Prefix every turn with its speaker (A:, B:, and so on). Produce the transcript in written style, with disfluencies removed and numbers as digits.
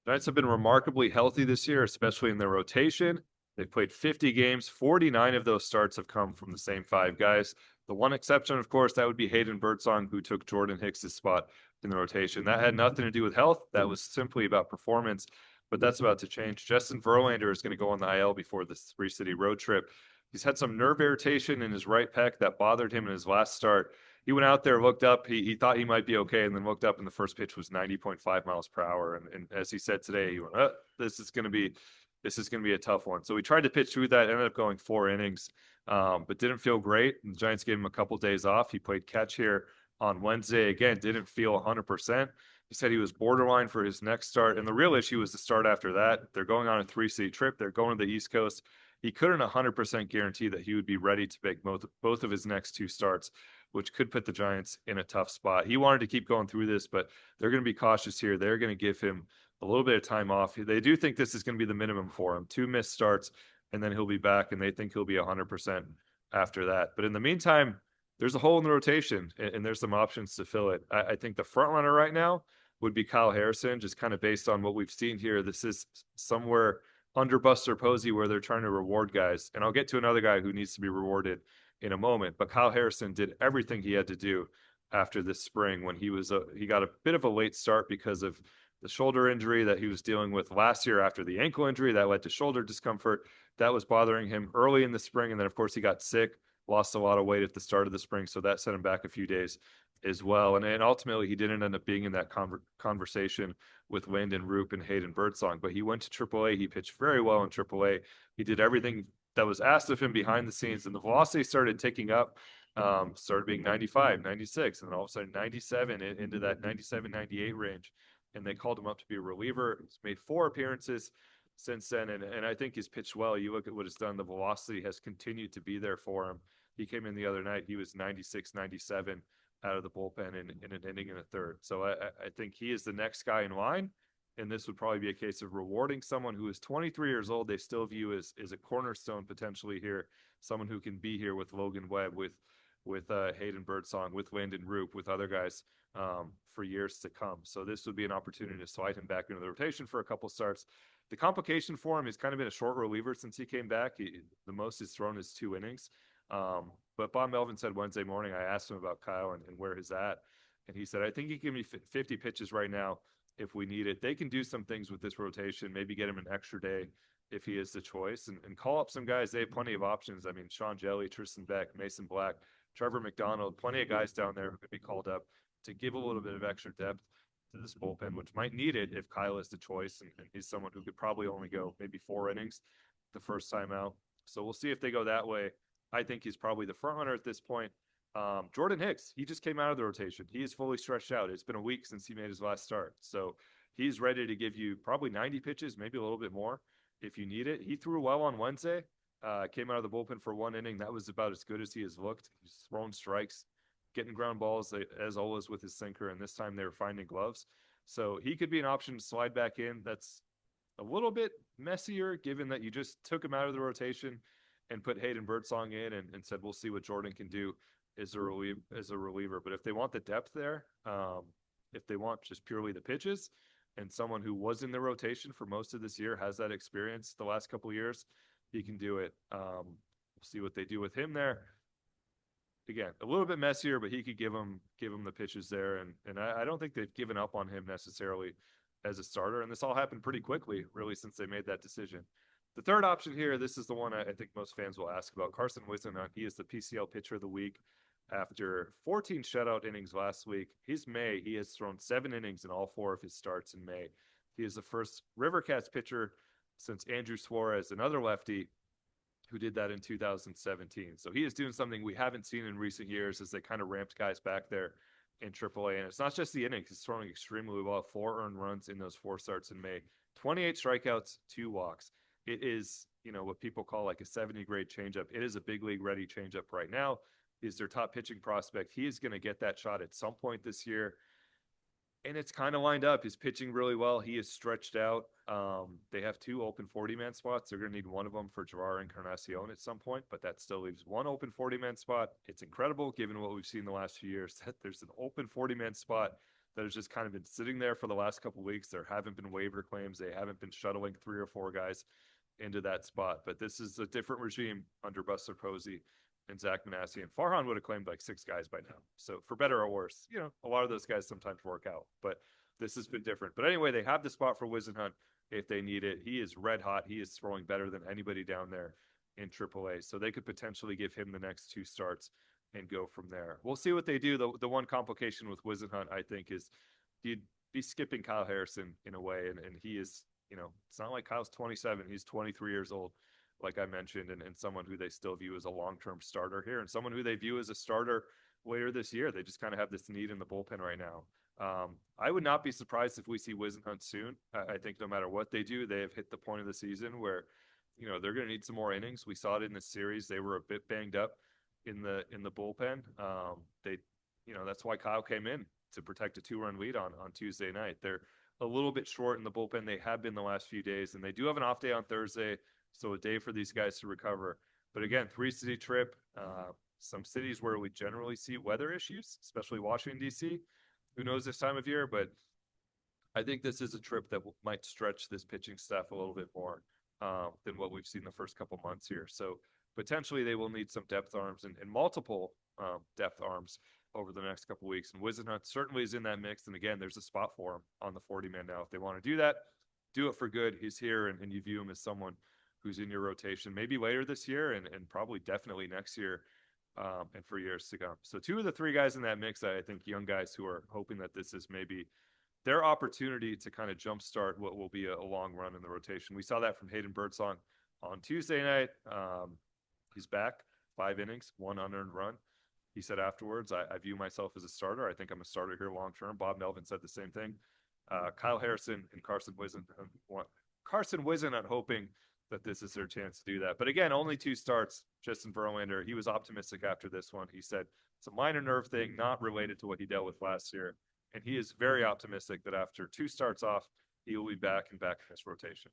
A: Giants have been remarkably healthy this year, especially in their rotation. They've played 50 games. 49 of those starts have come from the same five guys. The one exception, of course, that would be Hayden Birdsong, who took Jordan Hicks' spot in the rotation. That had nothing to do with health. That was simply about performance, but that's about to change. Justin Verlander is going to go on the IL before this three-city road trip. He's had some nerve irritation in his right pec that bothered him in his last start. He went out there, looked up. He thought he might be okay, and then looked up, and the first pitch was 90.5 miles per hour. And as he said today, he went, "This is going to be a tough one." So we tried to pitch through that. Ended up going 4 innings, but didn't feel great. The Giants gave him a couple days off. He played catch here on Wednesday. Again, didn't feel 100%. He said he was borderline for his next start, and the real issue was the start after that. They're going on a three-city trip. They're going to the East Coast. He couldn't 100% guarantee that he would be ready to make both of his next two starts, which could put the Giants in a tough spot. He wanted to keep going through this, but they're going to be cautious here. They're going to give him a little bit of time off. They do think this is going to be the minimum for him. 2 missed starts, and then he'll be back, and they think he'll be 100% after that. But in the meantime, there's a hole in the rotation, and there's some options to fill it. I think the front runner right now would be Kyle Harrison, just kind of based on what we've seen here. This is somewhere under Buster Posey where they're trying to reward guys. And I'll get to another guy who needs to be rewarded in a moment. But Kyle Harrison did everything he had to do after this spring when he got a bit of a late start because of the shoulder injury that he was dealing with last year after the ankle injury that led to shoulder discomfort. That was bothering him early in the spring. And then, of course, he got sick, lost a lot of weight at the start of the spring. So that set him back a few days as well. And ultimately, he didn't end up being in that conversation with Landon Roop and Hayden Birdsong, but he went to AAA. He pitched very well in AAA. He did everything that was asked of him behind the scenes, and the velocity started ticking up. Started being 95, 96, and then all of a sudden 97 into that 97, 98 range. And they called him up to be a reliever. He's made 4 appearances since then, and I think he's pitched well. You look at what he's done, the velocity has continued to be there for him. He came in the other night, he was 96, 97 out of the bullpen in an inning and a third. So I think he is the next guy in line. And this would probably be a case of rewarding someone who is 23 years old. They still view as a cornerstone potentially here, someone who can be here with Logan Webb, with Hayden Birdsong, with Landon Roop, with other guys for years to come. So this would be an opportunity to slide him back into the rotation for a couple starts. The complication for him has kind of been a short reliever since he came back. The most he's thrown is 2 innings. But Bob Melvin said Wednesday morning, I asked him about Kyle and where he's at. And he said, I think he can be 50 pitches right now if we need it. They can do some things with this rotation, maybe get him an extra day if he is the choice, and call up some guys. They have plenty of options. I mean, Sean Jelly, Tristan Beck, Mason Black, Trevor McDonald, plenty of guys down there who could be called up to give a little bit of extra depth to this bullpen, which might need it if Kyle is the choice. And he's someone who could probably only go maybe 4 innings the first time out. So we'll see if they go that way. I think he's probably the front runner at this point. Jordan Hicks, he just came out of the rotation. He is fully stretched out. It's been a week since he made his last start. So he's ready to give you probably 90 pitches, maybe a little bit more if you need it. He threw well on Wednesday, came out of the bullpen for 1 inning. That was about as good as he has looked. He's thrown strikes, getting ground balls as always with his sinker, and this time they were finding gloves. So he could be an option to slide back in. That's a little bit messier given that you just took him out of the rotation and put Hayden Birdsong in and said, we'll see what Jordan can do as a reliever. But if they want the depth there, if they want just purely the pitches and someone who was in the rotation for most of this year, has that experience the last couple of years, he can do it. We'll see what they do with him there. Again, a little bit messier, but he could give him the pitches there. And I don't think they've given up on him necessarily as a starter. And this all happened pretty quickly, really, since they made that decision. The third option here, this is the one I think most fans will ask about. Carson Whisenhunt, he is the PCL pitcher of the week after 14 shutout innings last week. He's May. He has thrown 7 innings in all 4 of his starts in May. He is the first River Cats pitcher since Andrew Suarez, another lefty, who did that in 2017. So he is doing something we haven't seen in recent years as they kind of ramped guys back there in AAA. And it's not just the innings. He's throwing extremely well. 4 earned runs in those 4 starts in May. 28 strikeouts, 2 walks. It is, what people call like a 70-grade changeup. It is a big league ready changeup right now. He's their top pitching prospect. He is going to get that shot at some point this year. And it's kind of lined up. He's pitching really well. He is stretched out. They have 2 open 40-man spots. They're going to need one of them for Gerard Encarnacion at some point, but that still leaves 1 open 40-man spot. It's incredible, given what we've seen the last few years, that there's an open 40-man spot that has just kind of been sitting there for the last couple of weeks. There haven't been waiver claims. They haven't been shuttling 3 or 4 guys into that spot. But this is a different regime under Buster Posey and Zach Manassi. And Farhan would have claimed like 6 guys by now. So for better or worse, a lot of those guys sometimes work out. But this has been different. But anyway, they have the spot for Whisenhunt if they need it. He is red hot. He is throwing better than anybody down there in AAA. So they could potentially give him the next 2 starts and go from there. We'll see what they do. The one complication with Whisenhunt, I think, is you'd be skipping Kyle Harrison in a way. And he is, it's not like Kyle's 27. He's 23 years old, like I mentioned, and someone who they still view as a long-term starter here and someone who they view as a starter later this year. They just kind of have this need in the bullpen right now. I would not be surprised if we see Whisenhunt soon. I think no matter what they do, they have hit the point of the season where, they're going to need some more innings. We saw it in the series. They were a bit banged up in the bullpen. That's why Kyle came in to protect a 2-run lead on Tuesday night. They're a little bit short in the bullpen. They have been the last few days, and they do have an off day on Thursday, so a day for these guys to recover. But again, 3-city trip, some cities where we generally see weather issues, especially Washington, D.C. Who knows this time of year, but I think this is a trip that might stretch this pitching staff a little bit more than what we've seen the first couple months here. So potentially they will need some depth arms and multiple depth arms over the next couple weeks. And Whisenhunt certainly is in that mix. And again, there's a spot for him on the 40-man now. If they want to do that, do it for good. He's here, and you view him as someone who's in your rotation, maybe later this year and probably definitely next year and for years to come. So 2 of the 3 guys in that mix, I think young guys who are hoping that this is maybe their opportunity to kind of jumpstart what will be a long run in the rotation. We saw that from Hayden Birdsong on Tuesday night. He's back, 5 innings, 1 unearned run. He said afterwards, I view myself as a starter. I think I'm a starter here long term. Bob Melvin said the same thing. Kyle Harrison and Carson Whisenhunt hoping that this is their chance to do that. But again, only 2 starts. Justin Verlander, he was optimistic after this one. He said it's a minor nerve thing, not related to what he dealt with last year. And he is very optimistic that after 2 starts off, he will be back in his rotation.